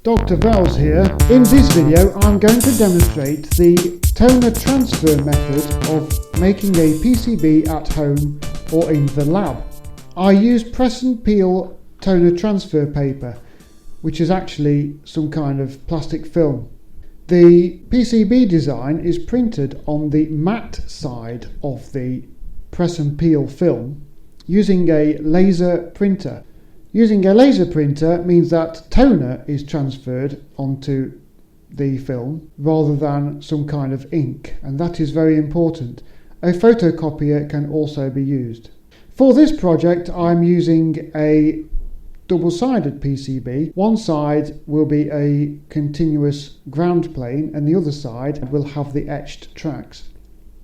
Dr. Wells here. In this video I'm going to demonstrate the toner transfer method of making a PCB at home or in the lab. I use press and peel toner transfer paper, which is actually some kind of plastic film. The PCB design is printed on the matte side of the press and peel film using a laser printer. Using a laser printer means that toner is transferred onto the film rather than some kind of ink, and that is very important. A photocopier can also be used. For this project I'm using a double-sided PCB. One side will be a continuous ground plane and the other side will have the etched tracks.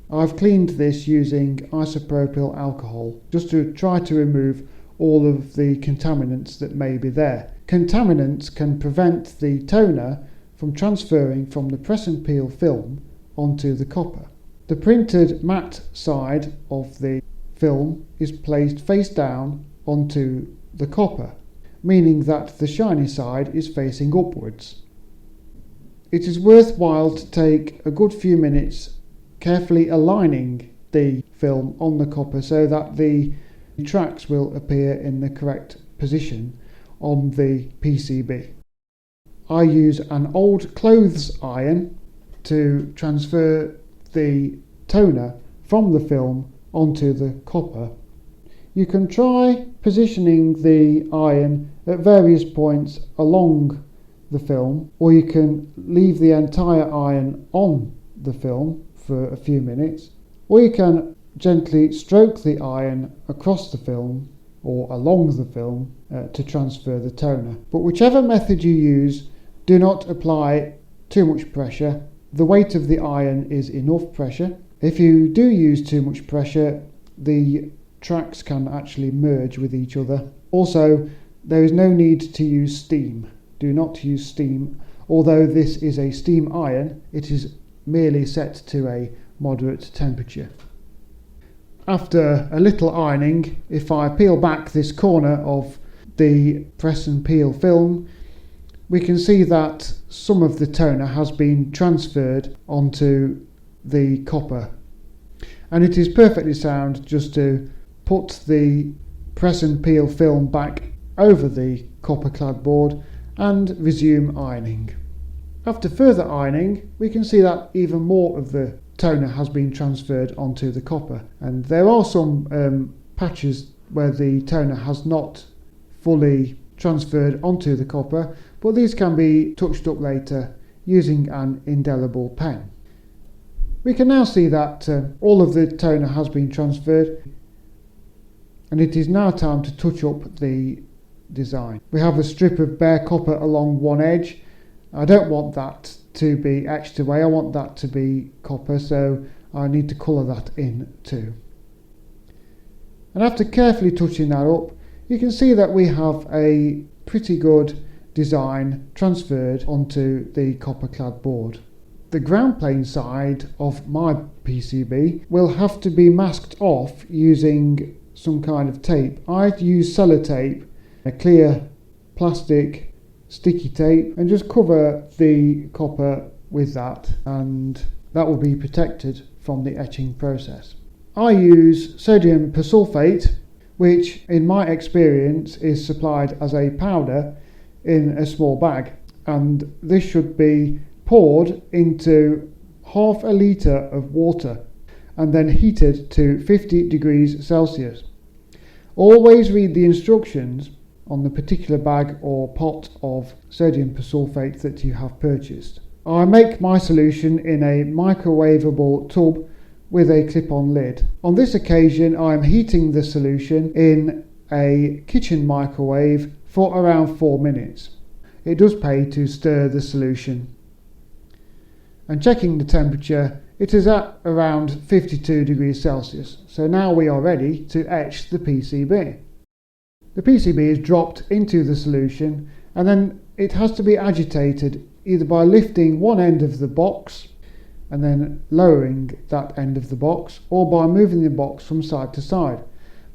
I've cleaned this using isopropyl alcohol just to try to remove all of the contaminants that may be there. Contaminants can prevent the toner from transferring from the press and peel film onto the copper. The printed matte side of the film is placed face down onto the copper, meaning that the shiny side is facing upwards. It is worthwhile to take a good few minutes carefully aligning the film on the copper so that the tracks will appear in the correct position on the PCB. I use an old clothes iron to transfer the toner from the film onto the copper. You can try positioning the iron at various points along the film, or you can leave the entire iron on the film for a few minutes, or you can gently stroke the iron across the film or along the film to transfer the toner. But whichever method you use, do not apply too much pressure. The weight of the iron is enough pressure. If you do use too much pressure, the tracks can actually merge with each other. Also, there is no need to use steam. Do not use steam. Although this is a steam iron, it is merely set to a moderate temperature. After a little ironing, if I peel back this corner of the press and peel film, we can see that some of the toner has been transferred onto the copper. And it is perfectly sound just to put the press and peel film back over the copper clad board and resume ironing. After further ironing, we can see that even more of the toner has been transferred onto the copper, and there are some patches where the toner has not fully transferred onto the copper, but these can be touched up later using an indelible pen. We can now see that all of the toner has been transferred, and it is now time to touch up the design. We have a strip of bare copper along one edge. I don't want that to be etched away, I want that to be copper, so I need to colour that in too. And after carefully touching that up, you can see that we have a pretty good design transferred onto the copper clad board. The ground plane side of my PCB will have to be masked off using some kind of tape. I use sellotape, a clear plastic sticky tape, and just cover the copper with that, and that will be protected from the etching process. I use sodium persulfate, which in my experience is supplied as a powder in a small bag, and this should be poured into half a litre of water and then heated to 50 degrees Celsius. Always read the instructions on the particular bag or pot of sodium persulfate that you have purchased. I make my solution in a microwavable tub with a clip-on lid. On this occasion I am heating the solution in a kitchen microwave for around 4 minutes. It does pay to stir the solution. And checking the temperature, it is at around 52 degrees Celsius. So now we are ready to etch the PCB. The PCB is dropped into the solution, and then it has to be agitated either by lifting one end of the box and then lowering that end of the box, or by moving the box from side to side.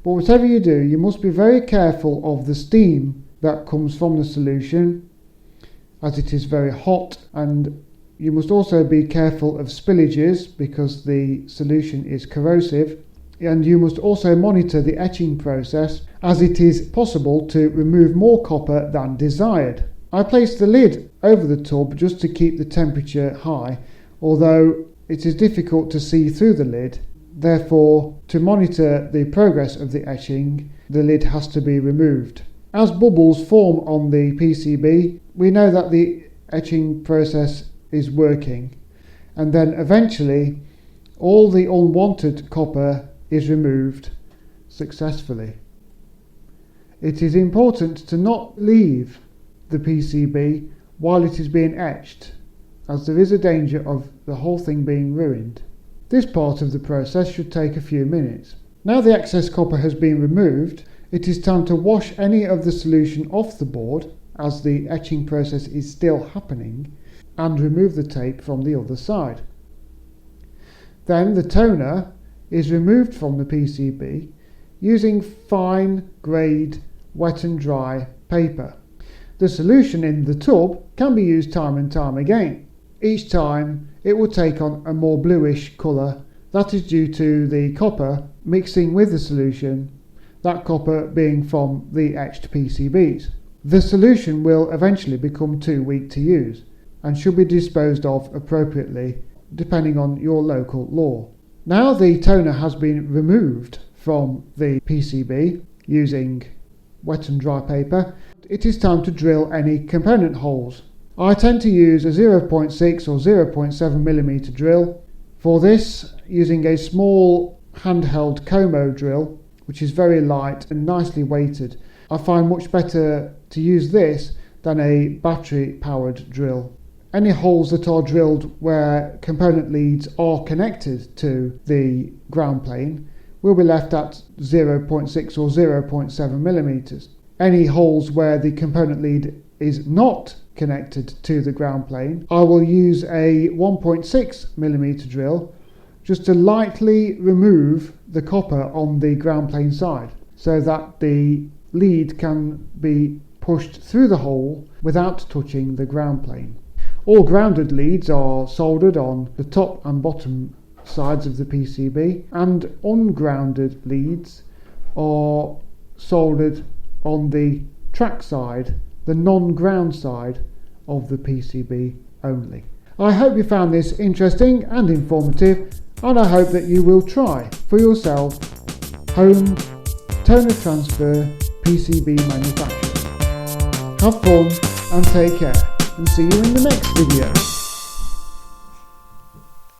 But whatever you do, you must be very careful of the steam that comes from the solution, as it is very hot, and you must also be careful of spillages because the solution is corrosive, and you must also monitor the etching process as it is possible to remove more copper than desired. I placed the lid over the tub just to keep the temperature high, although it is difficult to see through the lid. Therefore, to monitor the progress of the etching, the lid has to be removed. As bubbles form on the PCB, we know that the etching process is working, and then eventually all the unwanted copper is removed successfully. It is important to not leave the PCB while it is being etched, as there is a danger of the whole thing being ruined. This part of the process should take a few minutes. Now the excess copper has been removed, it is time to wash any of the solution off the board as the etching process is still happening, and remove the tape from the other side. Then the toner is removed from the PCB using fine grade wet and dry paper. The solution in the tub can be used time and time again. Each time it will take on a more bluish colour. That is due to the copper mixing with the solution, that copper being from the etched PCBs. The solution will eventually become too weak to use and should be disposed of appropriately depending on your local law. Now the toner has been removed from the PCB using wet and dry paper, it is time to drill any component holes. I tend to use a 0.6 or 0.7mm drill. For this, using a small handheld Como drill, which is very light and nicely weighted. I find much better to use this than a battery powered drill. Any holes that are drilled where component leads are connected to the ground plane will be left at 0.6 or 0.7mm. Any holes where the component lead is not connected to the ground plane, I will use a 1.6mm drill just to lightly remove the copper on the ground plane side so that the lead can be pushed through the hole without touching the ground plane. All grounded leads are soldered on the top and bottom sides of the PCB, and ungrounded leads are soldered on the track side, the non-ground side of the PCB only. I hope you found this interesting and informative, and I hope that you will try for yourself home toner transfer PCB manufacturing. Have fun and take care, and see you in the next video.